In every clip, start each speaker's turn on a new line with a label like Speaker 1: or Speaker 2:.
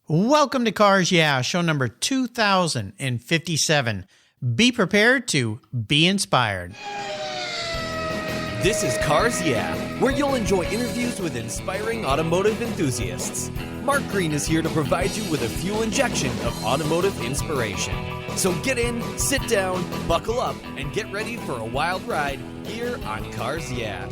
Speaker 1: Welcome to Cars Yeah, show number 2057. Be prepared to be inspired.
Speaker 2: This is Cars Yeah, where you'll enjoy interviews with inspiring automotive enthusiasts. Mark Green is here to provide you with a fuel injection of automotive inspiration. So get in, sit down, buckle up, and get ready for a wild ride here on Cars Yeah.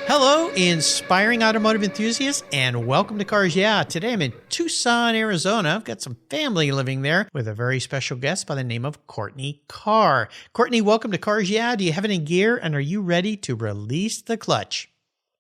Speaker 1: Hello, inspiring automotive enthusiasts, and welcome to Cars Yeah. Today I'm in Tucson, Arizona. I've got some family living there with a very special guest by the name of Courtney Carr. Courtney, welcome to Cars Yeah. Do you have any gear, and are you ready to release the clutch?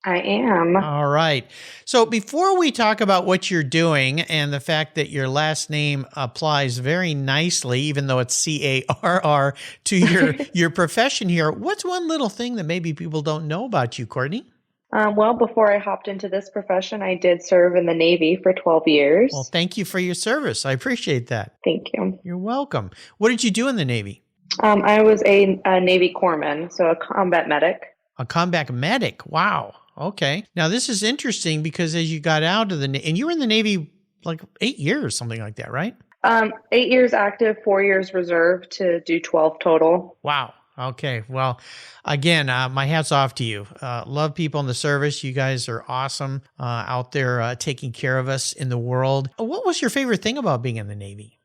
Speaker 3: I am.
Speaker 1: All right. So before we talk about what you're doing and the fact that your last name applies very nicely, even though it's C-A-R-R, to your profession here, what's one little thing that maybe people don't know about you, Courtney?
Speaker 3: Well, before I hopped into this profession, I did serve in the Navy for 12 years.
Speaker 1: Well, thank you for your service. I appreciate that.
Speaker 3: Thank you.
Speaker 1: You're welcome. What did you do in the Navy?
Speaker 3: I was a Navy corpsman, so a combat medic.
Speaker 1: A combat medic. Wow. Okay. Now, this is interesting because as you got out of the Navy, and you were in the Navy like 8 years, something like that, right?
Speaker 3: 8 years active, 4 years reserve to do 12 total.
Speaker 1: Wow. Okay. Well, again, my hat's off to you. Love people in the service. You guys are awesome out there taking care of us in the world. What was your favorite thing about being in the Navy?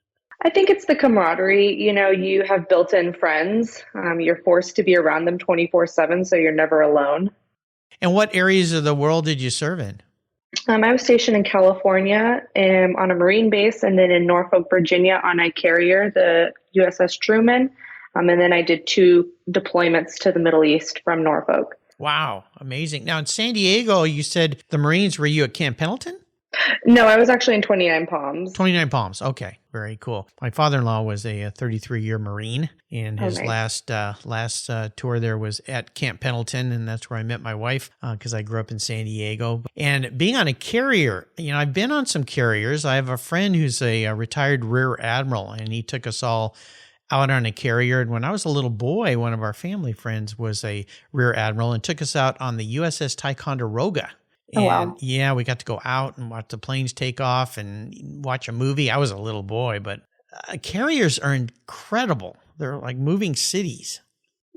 Speaker 3: I think it's the camaraderie. You know, you have built-in friends. You're forced to be around them 24/7, so you're never alone.
Speaker 1: And what areas of the world did you serve in?
Speaker 3: I was stationed in California on a Marine base, and then in Norfolk, Virginia on a carrier, the USS Truman. And then I did 2 deployments to the Middle East from Norfolk.
Speaker 1: Wow. Amazing. Now, in San Diego, you said the Marines, were you at Camp Pendleton?
Speaker 3: No, I was actually in 29 Palms.
Speaker 1: 29 Palms. Okay. Very cool. My father-in-law was a 33-year Marine, and his last tour there was at Camp Pendleton, and that's where I met my wife because I grew up in San Diego. And being on a carrier, you know, I've been on some carriers. I have a friend who's a retired rear admiral, and he took us all out on a carrier. And when I was a little boy, one of our family friends was a rear admiral and took us out on the USS Ticonderoga. And
Speaker 3: wow.
Speaker 1: Yeah, we got to go out and watch the planes take off and watch a movie. I was a little boy, but carriers are incredible. They're like moving cities.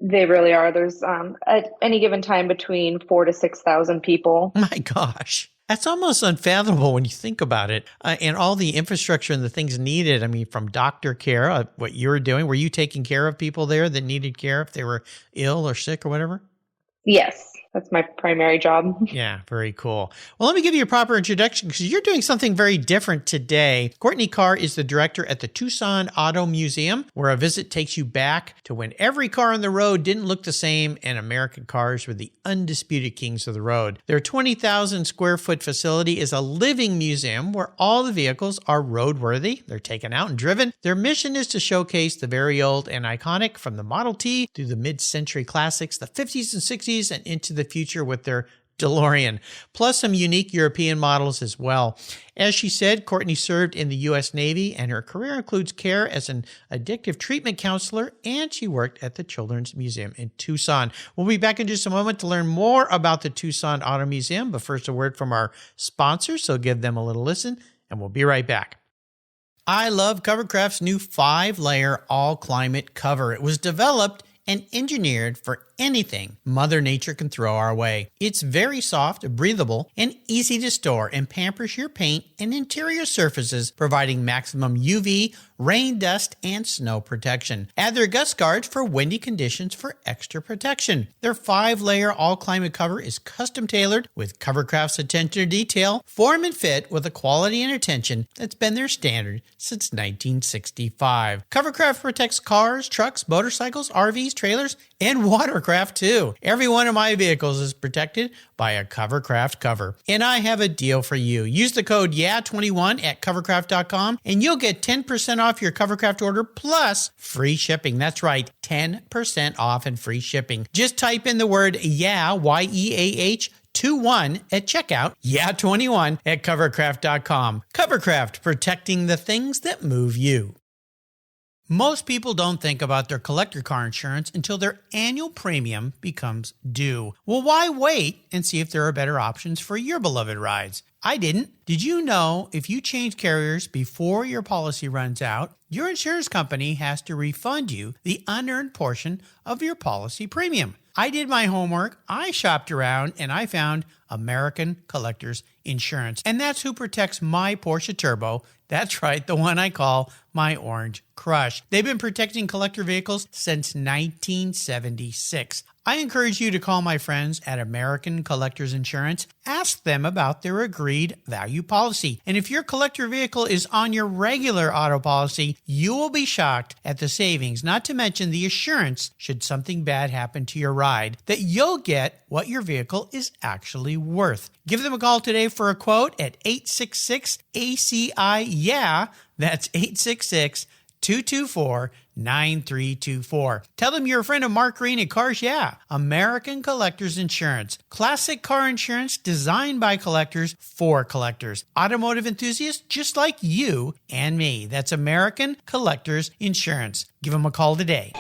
Speaker 3: They really are. There's at any given time between 4,000 to 6,000 people.
Speaker 1: My gosh. That's almost unfathomable when you think about it. And all the infrastructure and the things needed. I mean, from doctor care, what you were doing, were you taking care of people there that needed care if they were ill or sick or whatever?
Speaker 3: Yes. That's my primary job.
Speaker 1: Yeah, very cool. Well, let me give you a proper introduction because you're doing something very different today. Courtney Carr is the director at the Tucson Auto Museum, where a visit takes you back to when every car on the road didn't look the same and American cars were the undisputed kings of the road. Their 20,000 square foot facility is a living museum where all the vehicles are roadworthy. They're taken out and driven. Their mission is to showcase the very old and iconic from the Model T through the mid-century classics, the 50s and 60s, and into the future with their DeLorean, plus some unique European models as well. As she said, Courtney served in the U.S. Navy, and her career includes care as an addictive treatment counselor, and she worked at the Children's Museum in Tucson. We'll be back in just a moment to learn more about the Tucson Auto Museum, but first a word from our sponsors, so give them a little listen, and we'll be right back. I love Covercraft's new 5-layer all-climate cover. It was developed and engineered for anything Mother Nature can throw our way. It's very soft, breathable, and easy to store and pampers your paint and interior surfaces, providing maximum UV, rain, dust, and snow protection. Add their gust guards for windy conditions for extra protection. Their 5-layer all-climate cover is custom-tailored with Covercraft's attention to detail, form and fit with a quality and attention that's been their standard since 1965. Covercraft protects cars, trucks, motorcycles, RVs, trailers, and watercraft too. Every one of my vehicles is protected by a Covercraft cover. And I have a deal for you. Use the code YEAH21 at covercraft.com and you'll get 10% off your Covercraft order plus free shipping. That's right, 10% off and free shipping. Just type in the word YEAH, Y-E-A-H, 21 at checkout, YEAH21 at covercraft.com. Covercraft, protecting the things that move you. Most people don't think about their collector car insurance until their annual premium becomes due. Well, why wait and see if there are better options for your beloved rides? I didn't. Did you know if you change carriers before your policy runs out, your insurance company has to refund you the unearned portion of your policy premium? I did my homework, I shopped around, and I found American Collectors Insurance. And that's who protects my Porsche Turbo. That's right, the one I call my Orange Crush. They've been protecting collector vehicles since 1976. I encourage you to call my friends at American Collectors Insurance. Ask them about their agreed value policy. And if your collector vehicle is on your regular auto policy, you will be shocked at the savings, not to mention the assurance, should something bad happen to your ride, that you'll get what your vehicle is actually worth. Give them a call today for a quote at 866-ACI-YEAH. That's 866-224-9324. Tell them you're a friend of Mark Green at Cars Yeah! American Collectors Insurance. Classic car insurance designed by collectors for collectors. Automotive enthusiasts just like you and me. That's American Collectors Insurance. Give them a call today.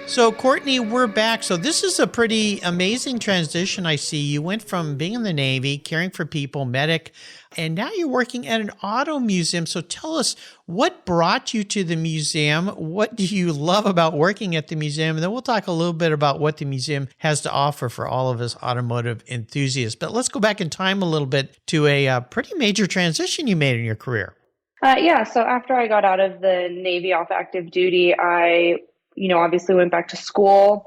Speaker 1: So, Courtney, we're back. So this is a pretty amazing transition I see. You went from being in the Navy, caring for people, medic, and now you're working at an auto museum. So tell us, what brought you to the museum? What do you love about working at the museum? And then we'll talk a little bit about what the museum has to offer for all of us automotive enthusiasts. But let's go back in time a little bit to a pretty major transition you made in your career.
Speaker 3: So after I got out of the Navy off active duty, I obviously went back to school.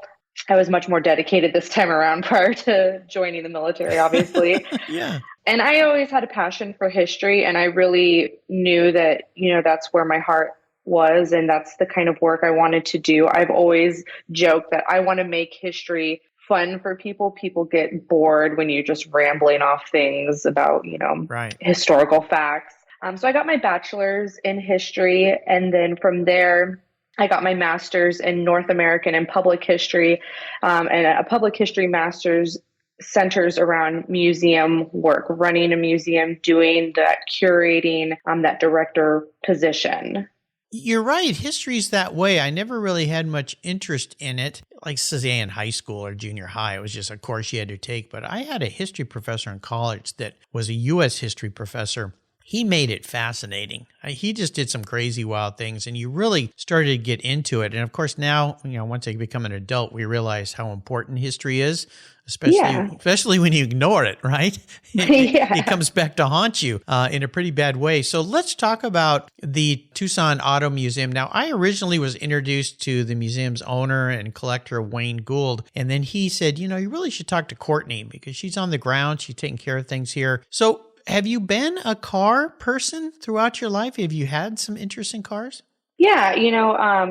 Speaker 3: I was much more dedicated this time around prior to joining the military, obviously.
Speaker 1: Yeah.
Speaker 3: And I always had a passion for history, and I really knew that, that's where my heart was, and that's the kind of work I wanted to do. I've always joked that I want to make history fun for people. People get bored when you're just rambling off things about,
Speaker 1: right,
Speaker 3: historical facts. So I got my bachelor's in history, and then from there, I got my master's in North American and public history, and a public history master's centers around museum work, running a museum, doing that curating, that director position.
Speaker 1: You're right. History's that way. I never really had much interest in it. Like say in high school or junior high, it was just a course you had to take. But I had a history professor in college that was a U.S. history professor. He made it fascinating. He just did some crazy, wild things, and you really started to get into it. And of course, now, once I become an adult, we realize how important history is, especially when you ignore it, right? It comes back to haunt you in a pretty bad way. So let's talk about the Tucson Auto Museum. Now, I originally was introduced to the museum's owner and collector, Wayne Gould, and then he said, you really should talk to Courtney because she's on the ground. She's taking care of things here. So have you been a car person throughout your life? Have you had some interest in cars?
Speaker 3: Yeah,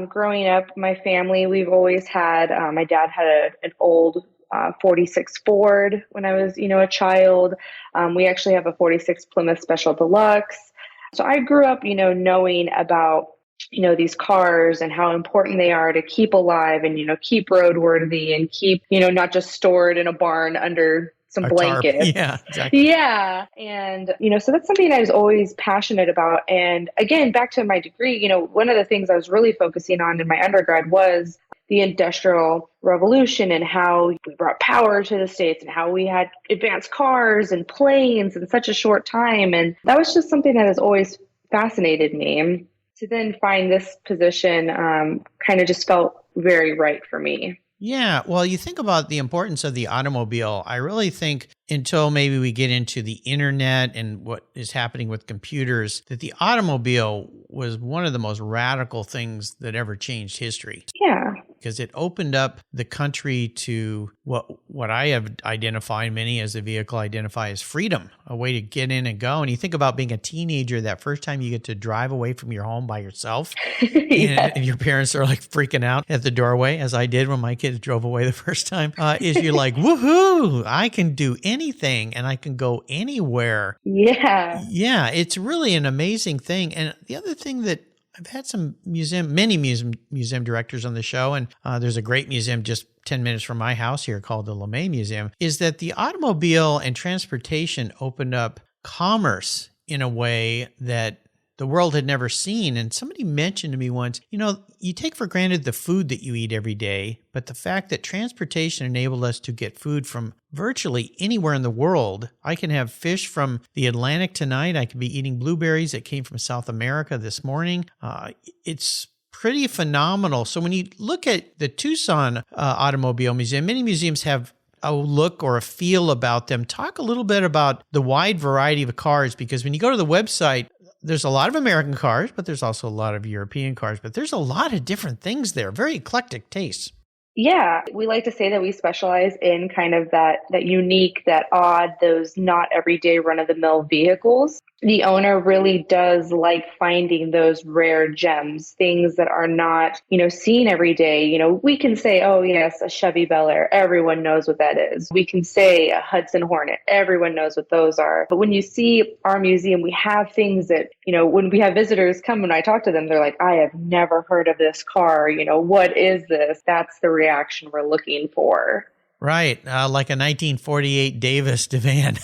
Speaker 3: growing up, my family, we've always had, my dad had an old 46 Ford when I was, a child. We actually have a 46 Plymouth Special Deluxe. So I grew up, knowing about, these cars and how important they are to keep alive and, keep roadworthy and keep, not just stored in a barn under some blankets.
Speaker 1: Yeah, exactly.
Speaker 3: Yeah. And, so that's something I was always passionate about. And again, back to my degree, one of the things I was really focusing on in my undergrad was the Industrial Revolution and how we brought power to the States and how we had advanced cars and planes in such a short time. And that was just something that has always fascinated me. To then find this position kind of just felt very right for me.
Speaker 1: Yeah, well, you think about the importance of the automobile. I really think until maybe we get into the internet and what is happening with computers, that the automobile was one of the most radical things that ever changed history.
Speaker 3: Yeah.
Speaker 1: Because it opened up the country to what I have identified, many as a vehicle identify as freedom, a way to get in and go. And you think about being a teenager, that first time you get to drive away from your home by yourself, and your parents are like freaking out at the doorway, as I did when my kids drove away the first time, is you're like, woohoo, I can do anything and I can go anywhere.
Speaker 3: Yeah.
Speaker 1: Yeah, it's really an amazing thing. And the other thing that I've had many museum directors on the show, and there's a great museum just 10 minutes from my house here called the LeMay Museum, is that the automobile and transportation opened up commerce in a way that the world had never seen. And somebody mentioned to me once, you take for granted the food that you eat every day, but the fact that transportation enabled us to get food from virtually anywhere in the world. I can have fish from the Atlantic tonight. I could be eating blueberries that came from South America this morning. It's pretty phenomenal. So when you look at the Tucson Automobile Museum, many museums have a look or a feel about them. Talk a little bit about the wide variety of cars, because when you go to the website, there's a lot of American cars, but there's also a lot of European cars, but there's a lot of different things there. Very eclectic tastes.
Speaker 3: Yeah, we like to say that we specialize in kind of that unique, that odd, those not everyday run-of-the-mill vehicles. The owner really does like finding those rare gems, things that are not, seen every day. We can say, oh yes, a Chevy Bel Air, everyone knows what that is. We can say a Hudson Hornet, everyone knows what those are. But when you see our museum, we have things that, when we have visitors come and I talk to them, they're like, I have never heard of this car. What is this? That's the reaction we're looking for.
Speaker 1: Right. Like a 1948 Davis divan.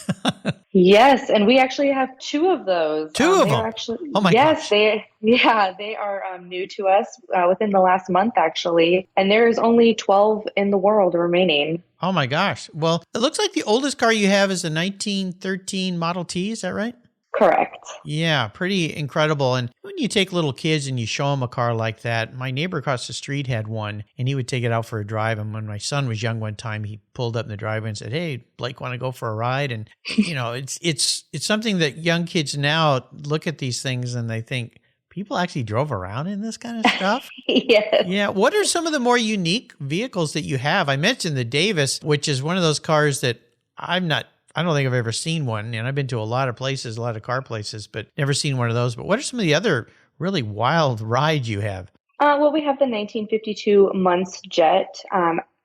Speaker 3: Yes. And we actually have two of those.
Speaker 1: Two of them? Oh my gosh.
Speaker 3: They are new to us within the last month, actually. And there's only 12 in the world remaining.
Speaker 1: Oh my gosh. Well, it looks like the oldest car you have is a 1913 Model T. Is that right?
Speaker 3: Correct.
Speaker 1: Yeah, pretty incredible. And when you take little kids and you show them a car like that, my neighbor across the street had one, and he would take it out for a drive. And when my son was young one time, he pulled up in the driveway and said, "Hey, Blake, want to go for a ride?" And it's something that young kids now look at these things and they think, people actually drove around in this kind of stuff?
Speaker 3: Yes.
Speaker 1: Yeah. What are some of the more unique vehicles that you have? I mentioned the Davis, which is one of those cars that I don't think I've ever seen one, and I've been to a lot of places, a lot of car places, but never seen one of those. But what are some of the other really wild rides you have?
Speaker 3: Well, we have the 1952 Munce Jet.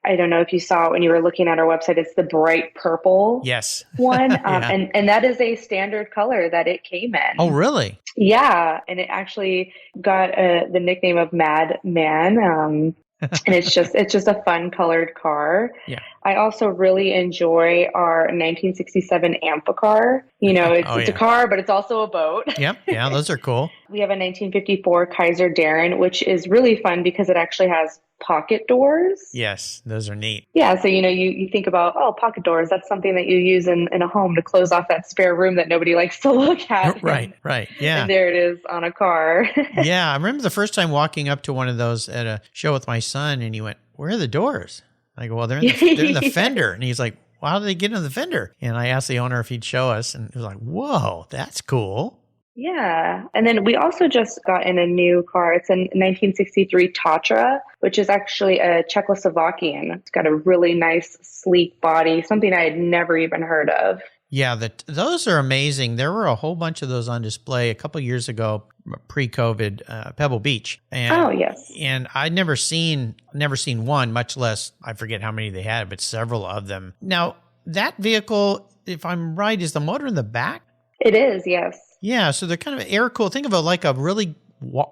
Speaker 3: I don't know if you saw it when you were looking at our website. It's the bright purple one. Yeah. And that is a standard color that it came in.
Speaker 1: Oh, really?
Speaker 3: Yeah. And it actually got the nickname of Mad Man. And it's just a fun colored car.
Speaker 1: Yeah.
Speaker 3: I also really enjoy our 1967 Amphicar. It's a car, but it's also a boat.
Speaker 1: Yep. Yeah, those are cool.
Speaker 3: We have a 1954 Kaiser Darren, which is really fun because it actually has pocket doors.
Speaker 1: Yes, those are neat.
Speaker 3: Yeah, so you think about, pocket doors, that's something that you use in a home to close off that spare room that nobody likes to look at.
Speaker 1: Right, yeah.
Speaker 3: And there it is on a car.
Speaker 1: Yeah, I remember the first time walking up to one of those at a show with my son, and he went, "Where are the doors?" I go, "Well, they're in the fender." And he's like, "Well, how did they get in the fender?" And I asked the owner if he'd show us, and he was like, "Whoa, that's cool."
Speaker 3: Yeah. And then we also just got in a new car. It's a 1963 Tatra, which is actually a Czechoslovakian. It's got a really nice, sleek body, something I had never even heard of.
Speaker 1: Yeah, those are amazing. There were a whole bunch of those on display a couple of years ago, pre-COVID, Pebble Beach. And,
Speaker 3: yes.
Speaker 1: And I'd never seen one, much less, I forget how many they had, but several of them. Now, that vehicle, if I'm right, is the motor in the back?
Speaker 3: It is, yes.
Speaker 1: Yeah, so they're kind of air-cooled. Think of it like a really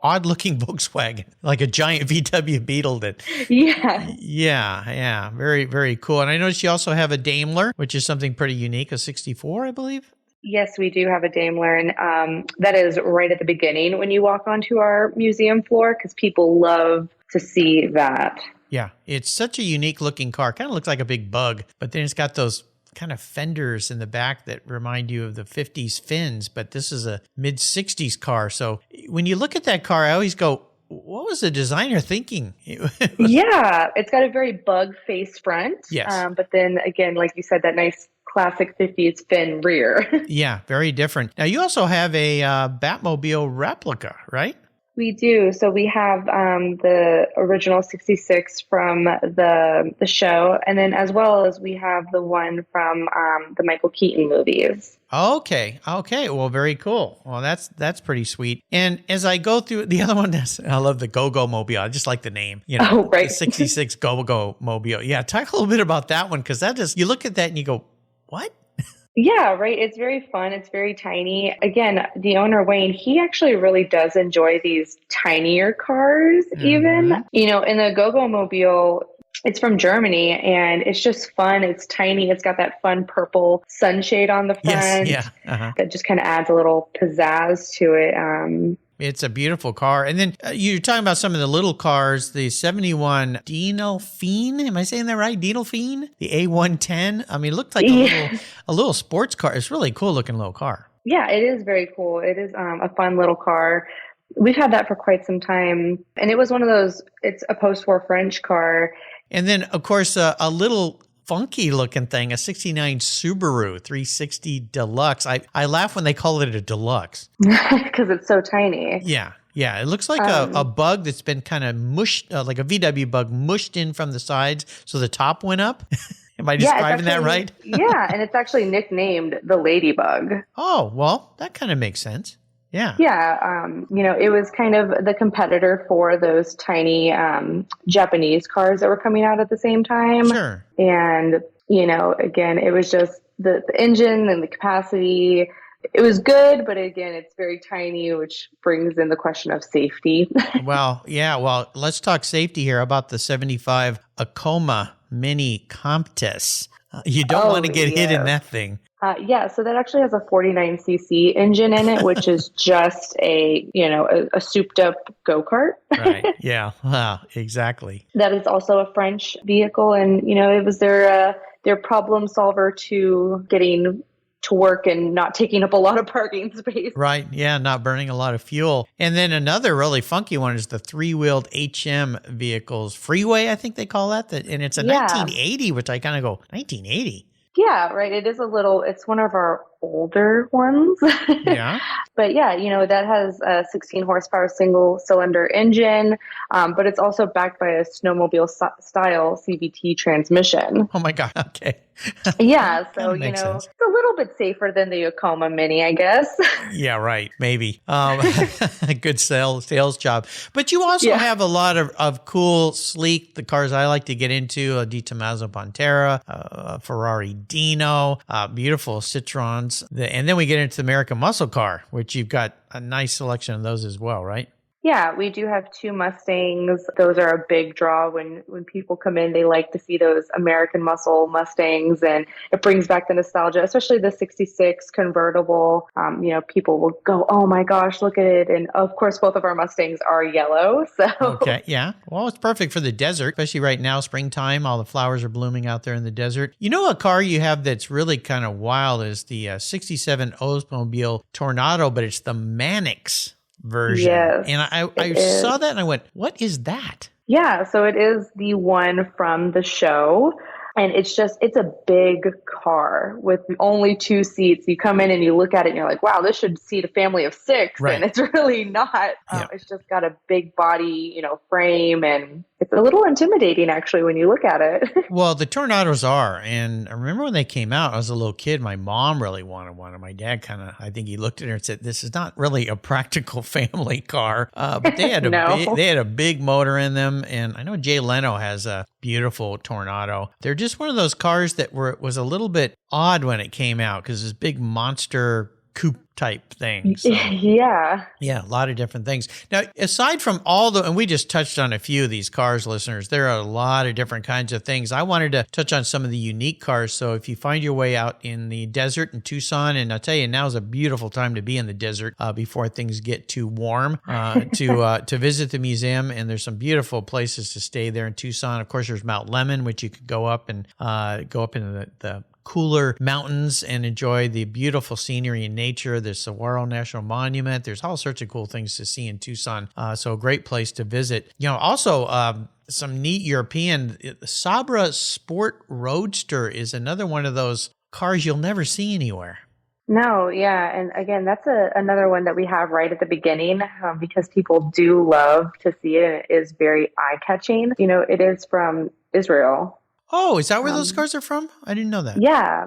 Speaker 1: odd-looking Volkswagen, like a giant VW Beetle. Yeah. Very, very cool. And I noticed you also have a Daimler, which is something pretty unique, a 64, I believe.
Speaker 3: Yes, we do have a Daimler, and that is right at the beginning when you walk onto our museum floor, because people love to see that.
Speaker 1: Yeah, it's such a unique-looking car. Kind of looks like a big bug, but then it's got those kind of fenders in the back that remind you of the 50s fins, but this is a mid-60s car. So when you look at that car, I always go, what was the designer thinking?
Speaker 3: Yeah, it's got a very bug face front.
Speaker 1: Yes.
Speaker 3: But then again, like you said, that nice classic 50s fin rear.
Speaker 1: Yeah, very different. Now you also have a Batmobile replica, right?
Speaker 3: We do. So we have the original 66 from the show, and then as well as we have the one from the Michael Keaton movies.
Speaker 1: Okay. Well, very cool. Well, that's pretty sweet. And as I go through the other one, I love the Gogo Mobile. I just like the name.
Speaker 3: Oh, right.
Speaker 1: The 66 Gogo Mobile. Yeah, talk a little bit about that one, because you look at that and you go, what?
Speaker 3: Yeah, right. It's very fun. It's very tiny. Again, the owner, Wayne, he actually really does enjoy these tinier cars even. In the Gogo Mobile, It's from Germany, and it's just fun. It's tiny. It's got that fun purple sunshade on the
Speaker 1: Yes,
Speaker 3: front
Speaker 1: yeah. Uh-huh.
Speaker 3: that just kind of adds a little pizzazz to it.
Speaker 1: It's a beautiful car. And then you're talking about some of the little cars, the 71 Delphine. Am I saying that right? Delphine? The A110. I mean, it looked like a little sports car. It's really cool looking little car.
Speaker 3: Yeah, it is very cool. It is a fun little car. We've had that for quite some time. And it was one of those, it's a post-war French car.
Speaker 1: And then, of course, a little funky looking thing, a 69 Subaru 360 Deluxe. I laugh when they call it a Deluxe.
Speaker 3: Because it's so tiny.
Speaker 1: Yeah. Yeah. It looks like a bug that's been kind of mushed, like a VW bug mushed in from the sides. So the top went up. Am I describing that right?
Speaker 3: Yeah. And it's actually nicknamed the Ladybug.
Speaker 1: Oh, well, that kind of makes sense. Yeah.
Speaker 3: Yeah. It was kind of the competitor for those tiny Japanese cars that were coming out at the same time.
Speaker 1: Sure.
Speaker 3: And, again, it was just the engine and the capacity. It was good, but again, it's very tiny, which brings in the question of safety.
Speaker 1: Well, yeah. Well, let's talk safety here about the 75 Acoma Mini Comptis. You don't want to get hit in that thing.
Speaker 3: So that actually has a 49cc engine in it, which is just a souped up go-kart.
Speaker 1: Right. Yeah. Exactly.
Speaker 3: That is also a French vehicle. And, it was their problem solver to getting to work and not taking up a lot of parking space.
Speaker 1: Right. Yeah. Not burning a lot of fuel. And then another really funky one is the three-wheeled HM vehicles. Freeway, I think they call that. And it's a 1980, which I kind of go, 1980?
Speaker 3: Yeah, right. It's one of our older ones.
Speaker 1: Yeah.
Speaker 3: But yeah, that has a 16 horsepower single cylinder engine, but it's also backed by a snowmobile style CVT transmission.
Speaker 1: Oh my God. Okay.
Speaker 3: Yeah. So,
Speaker 1: sense.
Speaker 3: It's a little bit safer than the Acoma Mini, I guess.
Speaker 1: Yeah, right. Maybe. Good sales job. But you also have a lot of cool, sleek, the cars I like to get into, a Di Tommaso Pantera, a Ferrari Dino, beautiful Citroens. And then we get into the American Muscle Car, which you've got a nice selection of those as well, right?
Speaker 3: Yeah, we do have two Mustangs. Those are a big draw when people come in. They like to see those American Muscle Mustangs, and it brings back the nostalgia, especially the 66 convertible. People will go, oh my gosh, look at it. And of course, both of our Mustangs are yellow. So
Speaker 1: okay, yeah. Well, it's perfect for the desert, especially right now, springtime. All the flowers are blooming out there in the desert. A car you have that's really kind of wild is the 67 Osmobile Tornado, but it's the Mannix version.
Speaker 3: Yes,
Speaker 1: and I saw that and I went, what is that?
Speaker 3: Yeah, so it is the one from the show. And it's a big car with only two seats. You come in and you look at it and you're like, wow, this should seat a family of six. Right. And it's really not. It's just got a big body, frame, and it's a little intimidating actually when you look at it.
Speaker 1: Well, the Tornadoes are. And I remember when they came out, I was a little kid. My mom really wanted one. And my dad I think he looked at her and said, this is not really a practical family car. But they had they had a big motor in them. And I know Jay Leno has a beautiful Tornado. They're just one of those cars that was a little bit odd when it came out because it's big monster coupe type thing. So,
Speaker 3: yeah,
Speaker 1: a lot of different things. Now, aside from and we just touched on a few of these cars, listeners, there are a lot of different kinds of things. I wanted to touch on some of the unique cars. So if you find your way out in the desert in Tucson, and I'll tell you, now is a beautiful time to be in the desert before things get too warm to visit the museum. And there's some beautiful places to stay there in Tucson. Of course, there's Mount Lemmon, which you could go up into the cooler mountains and enjoy the beautiful scenery and nature. There's Saguaro National Monument. There's all sorts of cool things to see in Tucson. So a great place to visit. Also, some neat European. Sabra Sport Roadster is another one of those cars you'll never see anywhere.
Speaker 3: No, yeah. And again, that's another one that we have right at the beginning because people do love to see it. And it is very eye-catching. It is from Israel.
Speaker 1: Oh, is that where those cars are from? I didn't know that.
Speaker 3: Yeah.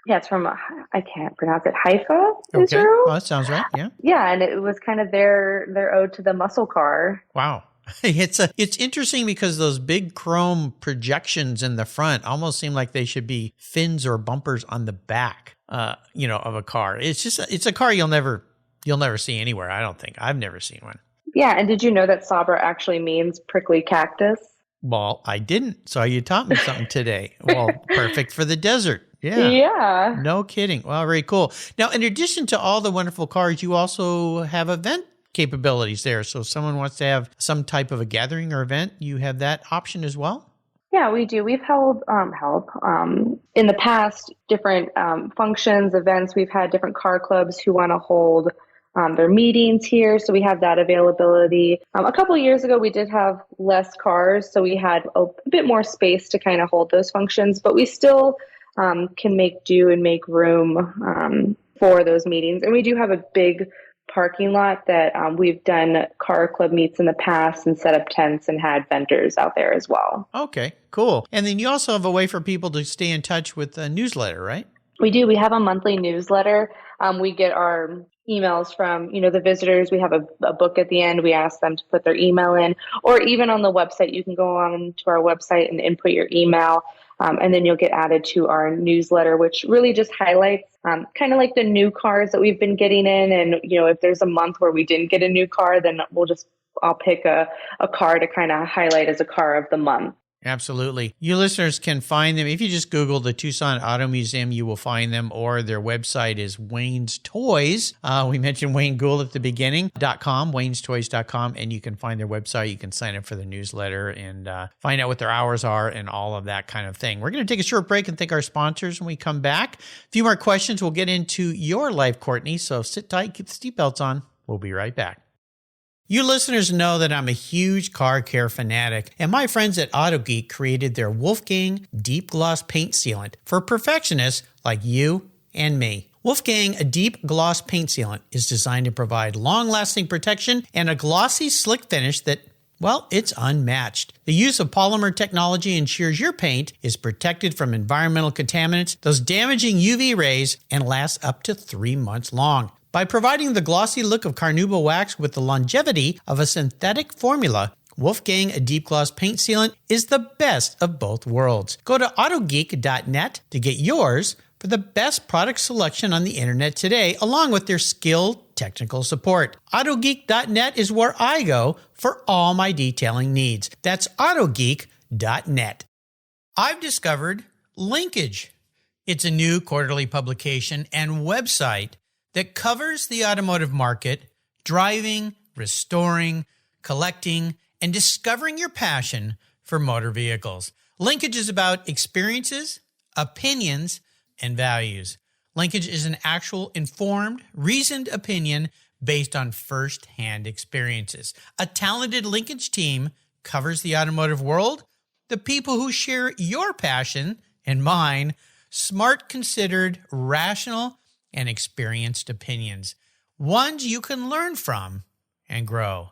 Speaker 3: It's from, I can't pronounce it, Haifa, Israel?
Speaker 1: Okay, well, that sounds right, yeah.
Speaker 3: Yeah, and it was kind of their ode to the muscle car.
Speaker 1: Wow. It's interesting because those big chrome projections in the front almost seem like they should be fins or bumpers on the back, of a car. It's a car you'll never see anywhere, I don't think. I've never seen one.
Speaker 3: Yeah, and did you know that Sabra actually means prickly cactus?
Speaker 1: Well, I didn't. So you taught me something today. Well, perfect for the desert. Yeah.
Speaker 3: Yeah.
Speaker 1: No kidding. Well, very cool. Now, in addition to all the wonderful cars, you also have event capabilities there. So if someone wants to have some type of a gathering or event, you have that option as well?
Speaker 3: Yeah, we do. We've held in the past different functions, events. We've had different car clubs who want to hold their meetings here, so we have that availability. A couple of years ago, we did have less cars, so we had a bit more space to kind of hold those functions, but we still can make do and make room for those meetings. And we do have a big parking lot that we've done car club meets in the past and set up tents and had vendors out there as well.
Speaker 1: Okay, cool. And then you also have a way for people to stay in touch with a newsletter, right?
Speaker 3: We do. We have a monthly newsletter. We get our emails from, the visitors. We have a book at the end. We ask them to put their email in, or even on the website, you can go on to our website and input your email. And then you'll get added to our newsletter, which really just highlights kind of like the new cars that we've been getting in. And, if there's a month where we didn't get a new car, then I'll pick a car to kind of highlight as a car of the month.
Speaker 1: Absolutely. You listeners can find them. If you just Google the Tucson Auto Museum, you will find them, or their website is Wayne's Toys. We mentioned Wayne Gould at the beginning, .com, waynestoys.com, and you can find their website. You can sign up for the newsletter and find out what their hours are and all of that kind of thing. We're going to take a short break and thank our sponsors when we come back. A few more questions. We'll get into your life, Courtney, so sit tight, keep the seatbelts on. We'll be right back. You listeners know that I'm a huge car care fanatic, and my friends at Auto Geek created their Wolfgang Deep Gloss Paint Sealant for perfectionists like you and me. Wolfgang Deep Gloss Paint Sealant is designed to provide long-lasting protection and a glossy, slick finish that, well, it's unmatched. The use of polymer technology ensures your paint is protected from environmental contaminants, those damaging UV rays, and lasts up to 3 months long. By providing the glossy look of carnauba wax with the longevity of a synthetic formula, Wolfgang Deep Gloss Paint Sealant is the best of both worlds. Go to autogeek.net to get yours for the best product selection on the internet today, along with their skilled technical support. Autogeek.net is where I go for all my detailing needs. That's autogeek.net. I've discovered Linkage. It's a new quarterly publication and website that covers the automotive market, driving, restoring, collecting, and discovering your passion for motor vehicles. Linkage is about experiences, opinions, and values. Linkage is an actual informed, reasoned opinion based on first-hand experiences. A talented Linkage team covers the automotive world, the people who share your passion and mine, smart, considered, rational, and experienced opinions, ones you can learn from and grow.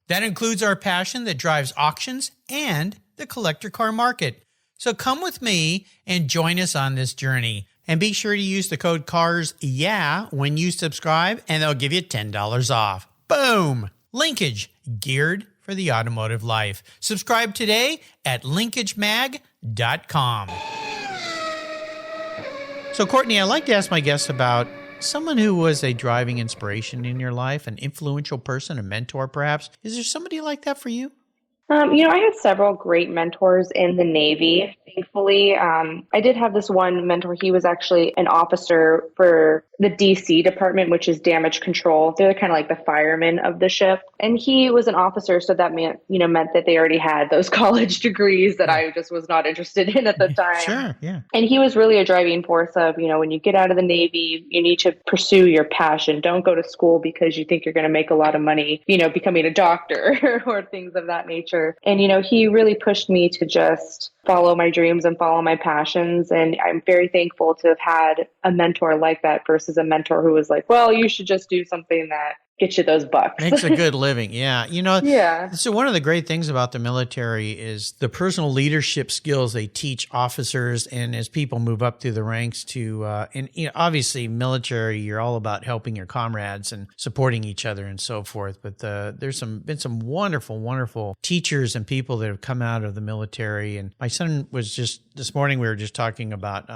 Speaker 1: That includes our passion that drives auctions and the collector car market. So come with me and join us on this journey. And be sure to use the code CARSYEAH when you subscribe, and they'll give you $10 off. Boom! Linkage, geared for the automotive life. Subscribe today at linkagemag.com. So, Courtney, I'd like to ask my guests about someone who was a driving inspiration in your life, an influential person, a mentor perhaps. Is there somebody like that for you?
Speaker 3: I had several great mentors in the Navy. Thankfully, I did have this one mentor. He was actually an officer for the DC department, which is damage control. They're kind of like the firemen of the ship. And he was an officer, so that meant that they already had those college degrees that I just was not interested in at the time.
Speaker 1: Sure, yeah.
Speaker 3: And he was really a driving force of, when you get out of the Navy, you need to pursue your passion. Don't go to school because you think you're going to make a lot of money, becoming a doctor or things of that nature. And, he really pushed me to just follow my dreams and follow my passions. And I'm very thankful to have had a mentor like that versus a mentor who was like, well, you should just do something that gets you those bucks.
Speaker 1: Makes a good living. Yeah.
Speaker 3: Yeah.
Speaker 1: So one of the great things about the military is the personal leadership skills they teach officers. And as people move up through the ranks to, obviously military, you're all about helping your comrades and supporting each other and so forth. But there's been some wonderful, wonderful teachers and people that have come out of the military. And my son was just this morning we were just talking about,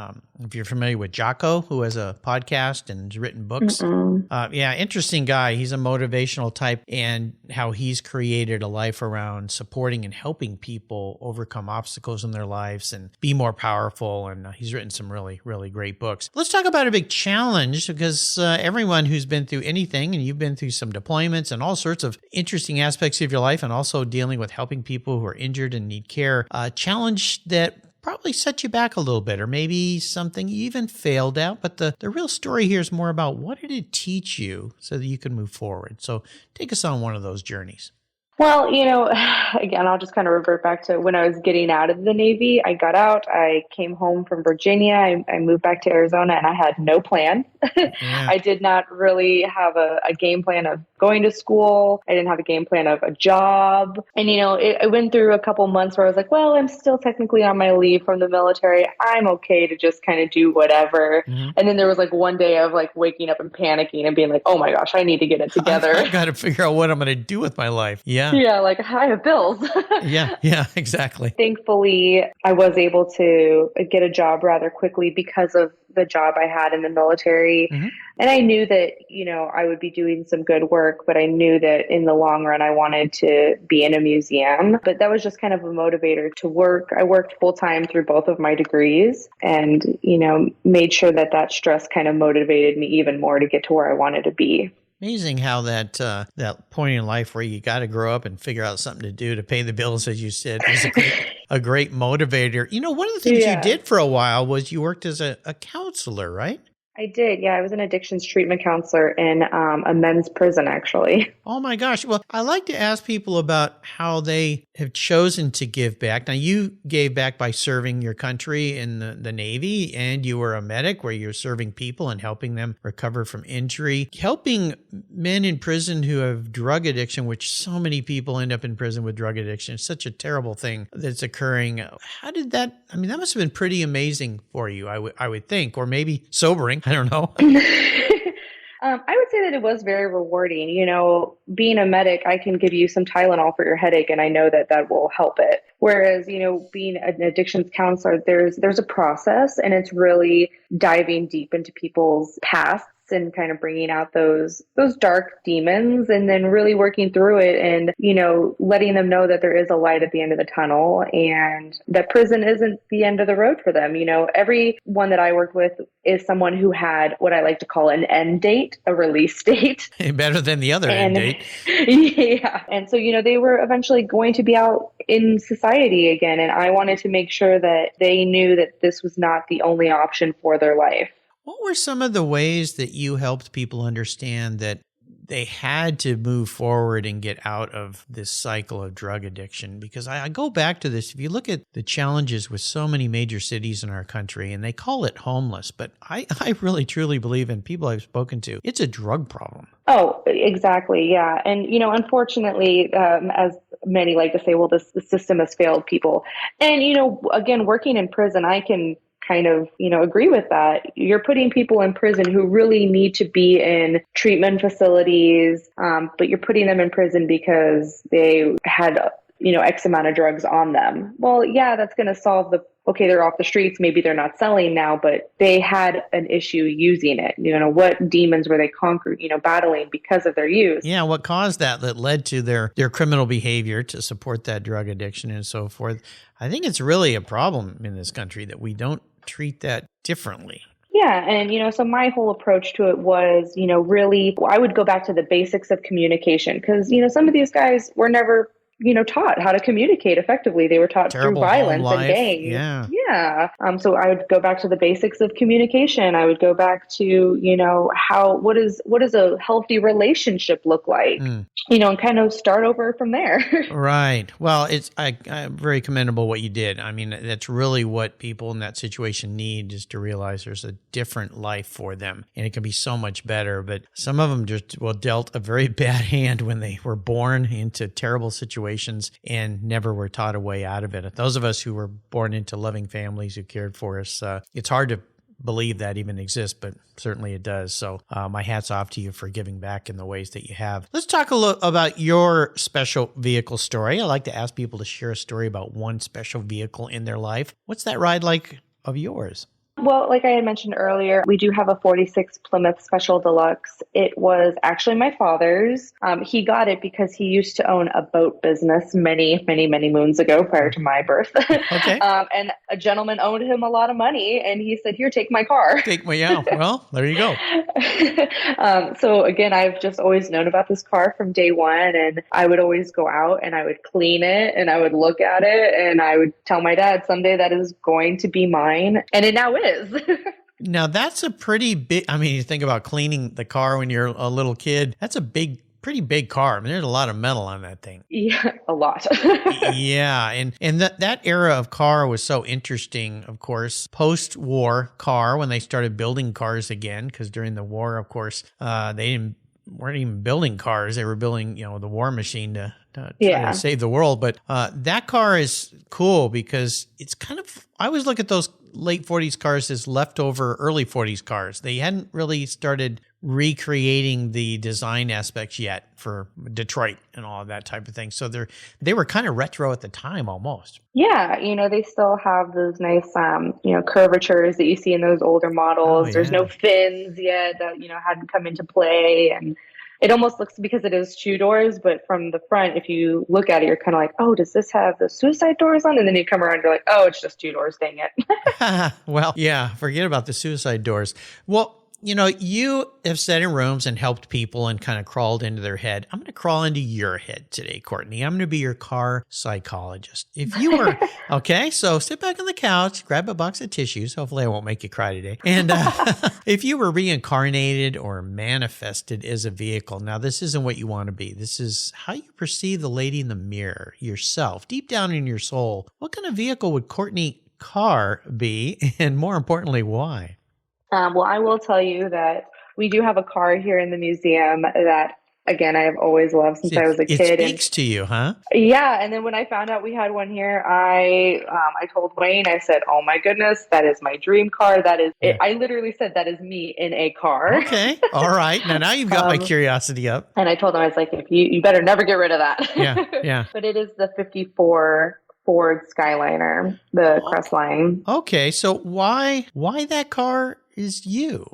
Speaker 1: if you're familiar with Jocko, who has a podcast and has written books. Yeah, interesting guy. He's a motivational type, and how he's created a life around supporting and helping people overcome obstacles in their lives and be more powerful. And he's written some really, really great books. Let's talk about a big challenge, because everyone who's been through anything, and you've been through some deployments and all sorts of interesting aspects of your life, and also dealing with helping people who are injured and need care, challenge that probably set you back a little bit, or maybe something you even failed at. But the real story here is more about what did it teach you so that you can move forward. So take us on one of those journeys.
Speaker 3: Well, again, I'll just kind of revert back to when I was getting out of the Navy. I got out, I came home from Virginia, I moved back to Arizona, and I had no plan. Yeah. I did not really have a game plan of going to school. I didn't have a game plan of a job. And, I went through a couple months where I was like, well, I'm still technically on my leave from the military. I'm okay to just kind of do whatever. Mm-hmm. And then there was like one day of like waking up and panicking and being like, oh my gosh, I need to get it together.
Speaker 1: I've got to figure out what I'm going to do with my life. Yeah.
Speaker 3: Yeah, like I have bills.
Speaker 1: Yeah, exactly.
Speaker 3: Thankfully, I was able to get a job rather quickly because of the job I had in the military. Mm-hmm. And I knew that, I would be doing some good work, but I knew that in the long run, I wanted to be in a museum. But that was just kind of a motivator to work. I worked full time through both of my degrees and, made sure that stress kind of motivated me even more to get to where I wanted to be.
Speaker 1: Amazing how that point in life where you got to grow up and figure out something to do to pay the bills, as you said, is a great motivator. One of the things you did for a while was you worked as a counselor, right?
Speaker 3: I did. Yeah, I was an addictions treatment counselor in a men's prison, actually.
Speaker 1: Oh, my gosh. Well, I like to ask people about how they have chosen to give back. Now, you gave back by serving your country in the Navy, and you were a medic where you're serving people and helping them recover from injury. Helping men in prison who have drug addiction, which so many people end up in prison with drug addiction. It's such a terrible thing that's occurring. How did that, that must have been pretty amazing for you, I would think, or maybe sobering. I don't know.
Speaker 3: I would say that it was very rewarding. Being a medic, I can give you some Tylenol for your headache, and I know that will help it. Whereas, being an addictions counselor, there's a process, and it's really diving deep into people's pasts and kind of bringing out those dark demons, and then really working through it and, letting them know that there is a light at the end of the tunnel and that prison isn't the end of the road for them. Everyone that I worked with is someone who had what I like to call an end date, a release date.
Speaker 1: Better than the other end date.
Speaker 3: Yeah. And so, they were eventually going to be out in society again. And I wanted to make sure that they knew that this was not the only option for their life.
Speaker 1: What were some of the ways that you helped people understand that they had to move forward and get out of this cycle of drug addiction? Because I go back to this. If you look at the challenges with so many major cities in our country, and they call it homeless, but I really truly believe, in people I've spoken to, it's a drug problem.
Speaker 3: Oh, exactly. Yeah. And, unfortunately, as many like to say, well, the system has failed people. And, again, working in prison, I can kind of, agree with that. You're putting people in prison who really need to be in treatment facilities, but you're putting them in prison because they had, X amount of drugs on them. Well, yeah, that's going to solve okay, they're off the streets. Maybe they're not selling now, but they had an issue using it. What demons were they battling because of their use?
Speaker 1: Yeah, what caused that led to their criminal behavior to support that drug addiction and so forth. I think it's really a problem in this country that we don't treat that differently.
Speaker 3: Yeah. And, so my whole approach to it was, really, I would go back to the basics of communication because, some of these guys were never taught how to communicate effectively. They were taught through violence and gangs.
Speaker 1: Yeah.
Speaker 3: Yeah. So I would go back to the basics of communication. I would go back to, what does a healthy relationship look like? And kind of start over from there.
Speaker 1: Right. Well, it's very commendable what you did. That's really what people in that situation need, is to realize there's a different life for them, and it can be so much better. But some of them just dealt a very bad hand when they were born into terrible situations and never were taught a way out of it. Those of us who were born into loving families who cared for us, it's hard to believe that even exists, but certainly it does. So my hat's off to you for giving back in the ways that you have. Let's talk a little about your special vehicle story. I like to ask people to share a story about one special vehicle in their life. What's that ride like of yours?
Speaker 3: Well, like I had mentioned earlier, we do have a 46 Plymouth Special Deluxe. It was actually my father's. He got it because he used to own a boat business many, many, many moons ago prior to my birth.
Speaker 1: Okay.
Speaker 3: And a gentleman owed him a lot of money, and he said, "Here, take my car."
Speaker 1: Yeah, well, there you go.
Speaker 3: So again, I've just always known about this car from day one, and I would always go out and I would clean it and I would look at it and I would tell my dad someday that is going to be mine. And it now is.
Speaker 1: Now, that's a pretty big, I mean, you think about cleaning the car when you're a little kid, that's a pretty big car. I mean, there's a lot of metal on that thing.
Speaker 3: Yeah, a lot.
Speaker 1: Yeah. And that era of car was so interesting, of course. Post-war car, when they started building cars again, because during the war, of course, they weren't even building cars. They were building, the war machine to try to save the world. But that car is cool because it's kind of, I always look at those late 40s cars as leftover early 40s cars. They hadn't really started recreating the design aspects yet for Detroit and all of that type of thing. So they were kind of retro at the time almost.
Speaker 3: Yeah, they still have those nice, curvatures that you see in those older models.
Speaker 1: Oh, yeah.
Speaker 3: There's no fins yet that, hadn't come into play. And it almost looks, because it is two doors, but from the front, if you look at it, you're kind of like, oh, does this have the suicide doors on? And then you come around, you're like, oh, it's just two doors, dang it.
Speaker 1: Well, yeah, forget about the suicide doors. Well, you have sat in rooms and helped people and kind of crawled into their head. I'm going to crawl into your head today, Courtney. I'm going to be your car psychologist. If you were, okay, so sit back on the couch, grab a box of tissues. Hopefully I won't make you cry today. And if you were reincarnated or manifested as a vehicle, now this isn't what you want to be. This is how you perceive the lady in the mirror, yourself, deep down in your soul. What kind of vehicle would Courtney Carr be? And more importantly, why?
Speaker 3: Well, I will tell you that we do have a car here in the museum that, again, I have always loved since I was a kid.
Speaker 1: It speaks to you, huh?
Speaker 3: Yeah. And then when I found out we had one here, I told Wayne, I said, oh my goodness, that is my dream car. That is it. I literally said, that is me in a car.
Speaker 1: Okay. All right. Now you've got my curiosity up.
Speaker 3: And I told him, I was like, if you better never get rid of that.
Speaker 1: Yeah.
Speaker 3: But it is the 54 Ford Skyliner, the Crestline.
Speaker 1: Okay. So why that car is you?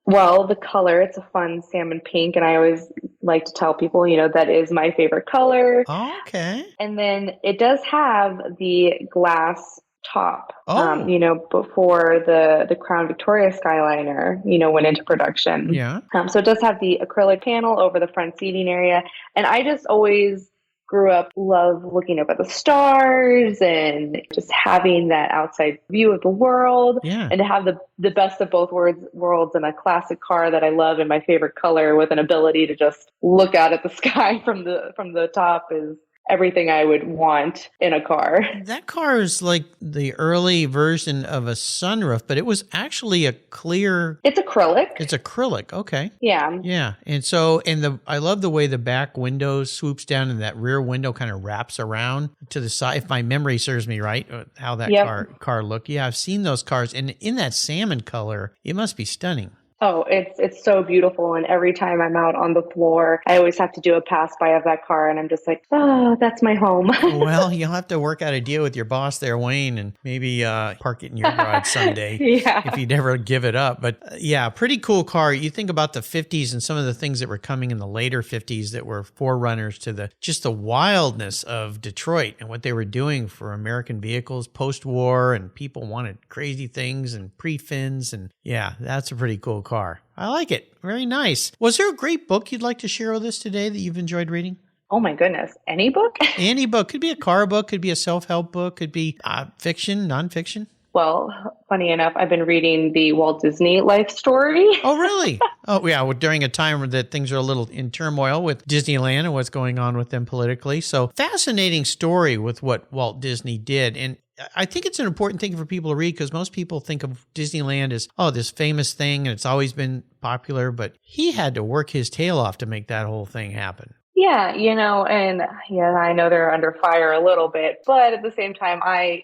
Speaker 3: Well, the color, it's a fun salmon pink. And I always like to tell people, that is my favorite color.
Speaker 1: Okay.
Speaker 3: And then it does have the glass top, before the Crown Victoria Skyliner, went into production.
Speaker 1: Yeah.
Speaker 3: So it does have the acrylic panel over the front seating area. And I just always grew up, love looking up at the stars and just having that outside view of the world, and to have the best of both worlds in a classic car that I love in my favorite color with an ability to just look out at the sky from the top is everything I would want in a car.
Speaker 1: That car is like the early version of a sunroof, but it was actually a clear...
Speaker 3: It's acrylic.
Speaker 1: It's acrylic. Okay.
Speaker 3: Yeah.
Speaker 1: Yeah. And so, I love the way the back window swoops down and that rear window kind of wraps around to the side. If my memory serves me right, how that car looked. Yeah, I've seen those cars. And in that salmon color, it must be stunning.
Speaker 3: Oh, it's so beautiful. And every time I'm out on the floor, I always have to do a pass by of that car. And I'm just like, oh, that's my home.
Speaker 1: Well, you'll have to work out a deal with your boss there, Wayne, and maybe park it in your garage someday if you'd ever give it up. But yeah, pretty cool car. You think about the 50s and some of the things that were coming in the later 50s that were forerunners to just the wildness of Detroit and what they were doing for American vehicles post-war, and people wanted crazy things and pre-fins. And yeah, that's a pretty cool car. I like it. Very nice. Was there a great book you'd like to share with us today that you've enjoyed reading?
Speaker 3: Oh my goodness. Any book?
Speaker 1: Any book. Could be a car book, could be a self-help book, could be fiction, nonfiction.
Speaker 3: Well, funny enough, I've been reading the Walt Disney life story.
Speaker 1: Oh, really? Oh, yeah. Well, during a time that things are a little in turmoil with Disneyland and what's going on with them politically. So fascinating story with what Walt Disney did. And I think it's an important thing for people to read because most people think of Disneyland as, this famous thing and it's always been popular, but he had to work his tail off to make that whole thing happen. Yeah,
Speaker 3: and I know they're under fire a little bit, but at the same time, I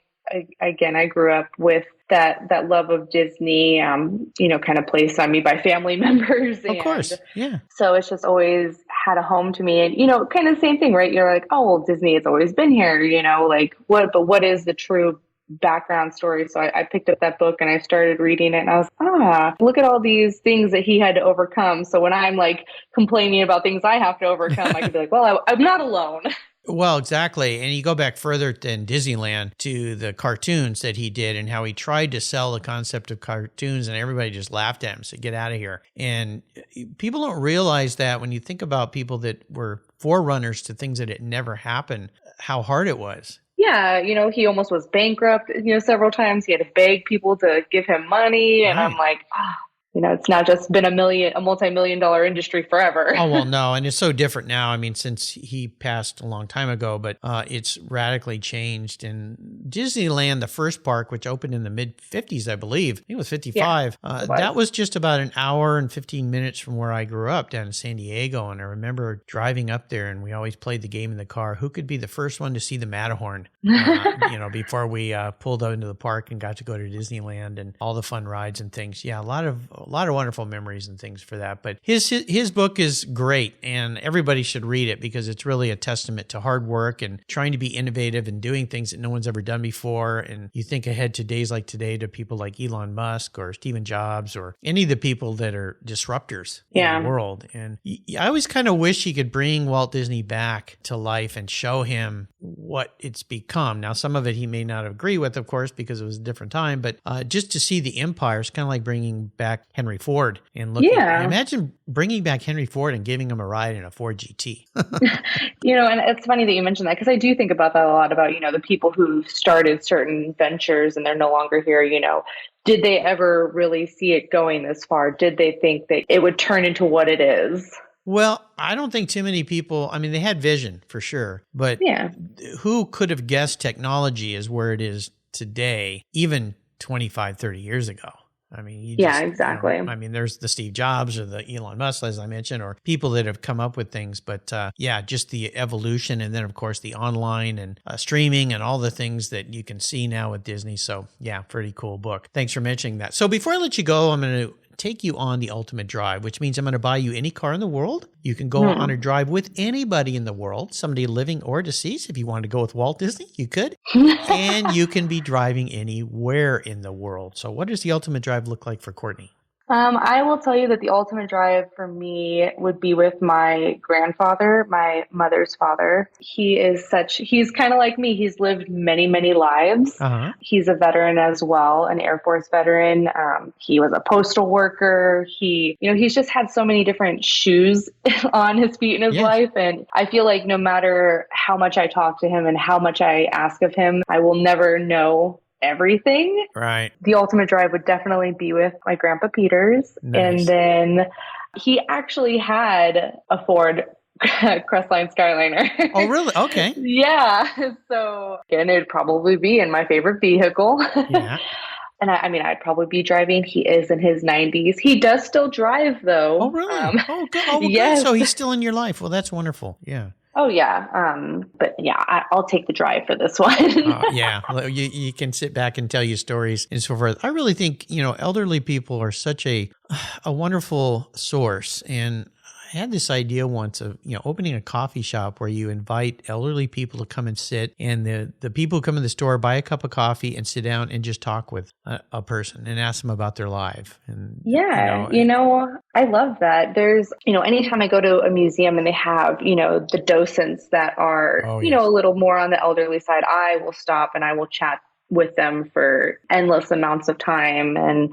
Speaker 3: grew up with that love of Disney, kind of placed on me by family members.
Speaker 1: Of course. Yeah.
Speaker 3: So it's just always had a home to me. And, kind of the same thing, right? You're like, oh, well, Disney has always been here, like what is the true background story? So I picked up that book and I started reading it, and I was, look at all these things that he had to overcome. So when I'm like complaining about things I have to overcome, I could be like, well, I'm not alone.
Speaker 1: Well, exactly. And you go back further than Disneyland to the cartoons that he did and how he tried to sell the concept of cartoons, and everybody just laughed at him, said, get out of here. And people don't realize that when you think about people that were forerunners to things that had never happened, how hard it was.
Speaker 3: Yeah, he almost was bankrupt, several times. He had to beg people to give him money. And I'm like, it's not just been a multi-million-dollar industry forever.
Speaker 1: Oh, well, no. And it's so different now. I mean, since he passed a long time ago, but it's radically changed. And Disneyland, the first park, which opened in the mid-50s, I believe, I think it was 55, that was just about an hour and 15 minutes from where I grew up down in San Diego. And I remember driving up there, and we always played the game in the car. Who could be the first one to see the Matterhorn, before we pulled out into the park and got to go to Disneyland and all the fun rides and things. Yeah, a lot of wonderful memories and things for that. But his book is great, and everybody should read it because it's really a testament to hard work and trying to be innovative and doing things that no one's ever done before. And you think ahead to days like today to people like Elon Musk or Stephen Jobs or any of the people that are disruptors in the world. And I always kind of wish he could bring Walt Disney back to life and show him what it's become. Now, some of it he may not agree with, of course, because it was a different time, but just to see the empire is kind of like bringing back Henry Ford and imagine bringing back Henry Ford and giving him a ride in a Ford GT.
Speaker 3: And it's funny that you mentioned that, because I do think about that a lot, about, the people who started certain ventures and they're no longer here, did they ever really see it going this far? Did they think that it would turn into what it is?
Speaker 1: Well, I don't think too many people, I mean, they had vision for sure, but who could have guessed technology is where it is today, even 25, 30 years ago? I mean,
Speaker 3: exactly.
Speaker 1: There's the Steve Jobs or the Elon Musk, as I mentioned, or people that have come up with things. But just the evolution. And then, of course, the online and streaming and all the things that you can see now with Disney. So, pretty cool book. Thanks for mentioning that. So before I let you go, I'm going to take you on the ultimate drive, which means I'm going to buy you any car in the world. You can go on a drive with anybody in the world, somebody living or deceased. If you wanted to go with Walt Disney, you could. And you can be driving anywhere in the world. So what does the ultimate drive look like for Courtney?
Speaker 3: I will tell you that the ultimate drive for me would be with my grandfather, my mother's father. He's kind of like me. He's lived many, many lives. Uh-huh. He's a veteran as well, an Air Force veteran. He was a postal worker. He's just had so many different shoes on his feet in his life. And I feel like no matter how much I talk to him and how much I ask of him, I will never know everything.
Speaker 1: Right.
Speaker 3: The ultimate drive would definitely be with my grandpa Peters. Nice. And then he actually had a Ford Crestline Skyliner.
Speaker 1: Oh, really? Okay.
Speaker 3: Yeah. So again, it'd probably be in my favorite vehicle. Yeah. And I'd probably be driving. He is in his 90s. He does still drive, though.
Speaker 1: Oh, really? Good. Yes. So he's still in your life. Well, that's wonderful. Yeah.
Speaker 3: Oh, yeah. I'll take the drive for this one.
Speaker 1: Well, you can sit back and tell you stories and so forth. I really think, elderly people are such a wonderful source. And I had this idea once of, opening a coffee shop where you invite elderly people to come and sit, and the people who come in the store buy a cup of coffee and sit down and just talk with a person and ask them about their life. And
Speaker 3: I love that. There's, anytime I go to a museum and they have, the docents that are, a little more on the elderly side, I will stop and I will chat with them for endless amounts of time. And,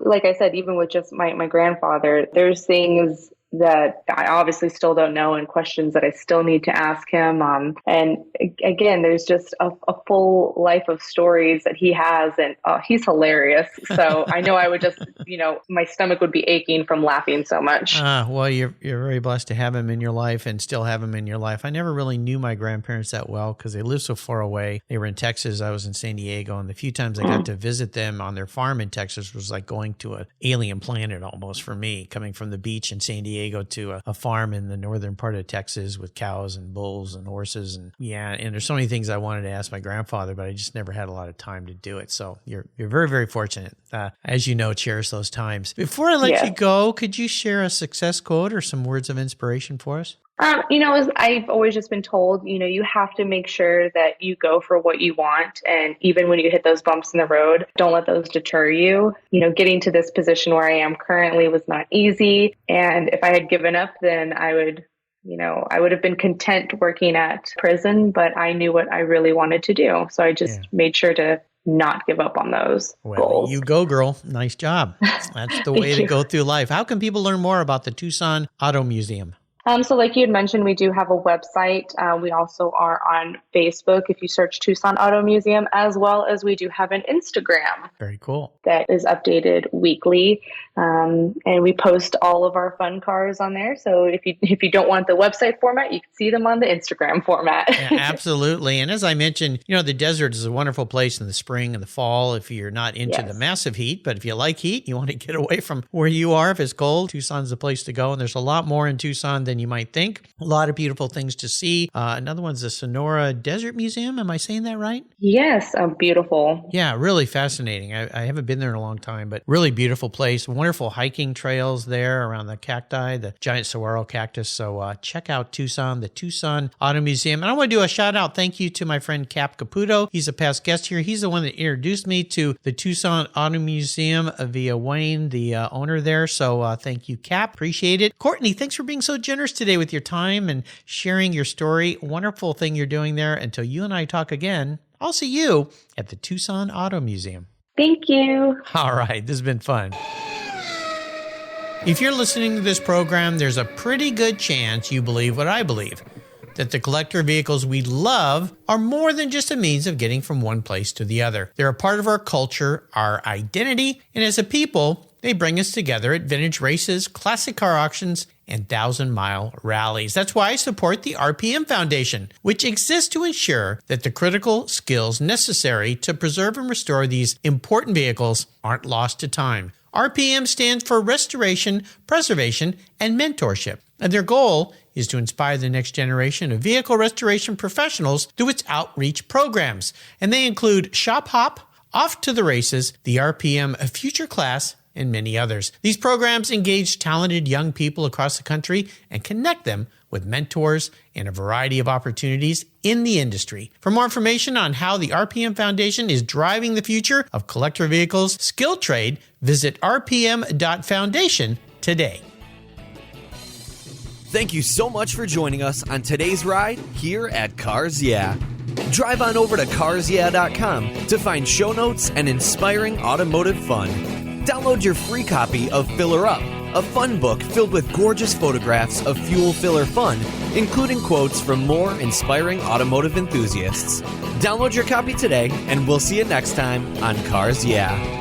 Speaker 3: like I said, even with just my grandfather, there's things that I obviously still don't know and questions that I still need to ask him. And again, there's just a full life of stories that he has, and he's hilarious. So I know I would just, my stomach would be aching from laughing so much.
Speaker 1: Well, you're very blessed to have him in your life and still have him in your life. I never really knew my grandparents that well because they lived so far away. They were in Texas. I was in San Diego. And the few times I got to visit them on their farm in Texas was like going to an alien planet almost for me, coming from the beach in San Diego Diego to a farm in the northern part of Texas with cows and bulls and horses. And and there's so many things I wanted to ask my grandfather, but I just never had a lot of time to do it. So you're very, very fortunate. As you know, cherish those times. Before I let you go, could you share a success quote or some words of inspiration for us?
Speaker 3: I've always just been told, you have to make sure that you go for what you want. And even when you hit those bumps in the road, don't let those deter you. Getting to this position where I am currently was not easy. And if I had given up, then I would have been content working at prison, but I knew what I really wanted to do. So I just made sure to not give up on those goals.
Speaker 1: You go, girl. Nice job. That's the way to go through life. How can people learn more about the Tucson Auto Museum?
Speaker 3: So like you had mentioned, we do have a website. We also are on Facebook if you search Tucson Auto Museum, as well as we do have an Instagram.
Speaker 1: Very cool.
Speaker 3: That is updated weekly. And we post all of our fun cars on there. So if you don't want the website format, you can see them on the Instagram format.
Speaker 1: Yeah, absolutely. And as I mentioned, the desert is a wonderful place in the spring and the fall if you're not into the massive heat. But if you like heat, you want to get away from where you are. If it's cold, Tucson's the place to go. And there's a lot more in Tucson than you might think. A lot of beautiful things to see. Another one's the Sonora Desert Museum. Am I saying that right?
Speaker 3: Yes, beautiful.
Speaker 1: Yeah, really fascinating. I haven't been there in a long time, but really beautiful place. Wonderful hiking trails there around the cacti, the giant saguaro cactus. So check out Tucson, the Tucson Auto Museum. And I want to do a shout out thank you to my friend Cap Caputo. He's a past guest here. He's the one that introduced me to the Tucson Auto Museum via Wayne, the owner there. So thank you, Cap. Appreciate it. Courtney, thanks for being so generous today with your time and sharing your story. Wonderful thing you're doing there. Until you and I talk again, I'll see you at the Tucson Auto Museum.
Speaker 3: Thank you.
Speaker 1: All right. This has been fun. If you're listening to this program, there's a pretty good chance you believe what I believe, that the collector vehicles we love are more than just a means of getting from one place to the other. They're a part of our culture, our identity, and as a people, they bring us together at vintage races, classic car auctions, and 1,000-mile rallies. That's why I support the RPM Foundation, which exists to ensure that the critical skills necessary to preserve and restore these important vehicles aren't lost to time. RPM stands for Restoration, Preservation, and Mentorship, and their goal is to inspire the next generation of vehicle restoration professionals through its outreach programs. And they include Shop Hop, Off to the Races, the RPM Future Class, and many others. These programs engage talented young people across the country and connect them with mentors and a variety of opportunities in the industry. For more information on how the RPM Foundation is driving the future of collector vehicles skilled trade, visit rpm.foundation today.
Speaker 2: Thank you so much for joining us on today's ride here at Cars Yeah. Drive on over to carsyeah.com to find show notes and inspiring automotive fun. Download your free copy of Filler Up, a fun book filled with gorgeous photographs of fuel filler fun, including quotes from more inspiring automotive enthusiasts. Download your copy today, and we'll see you next time on Cars Yeah.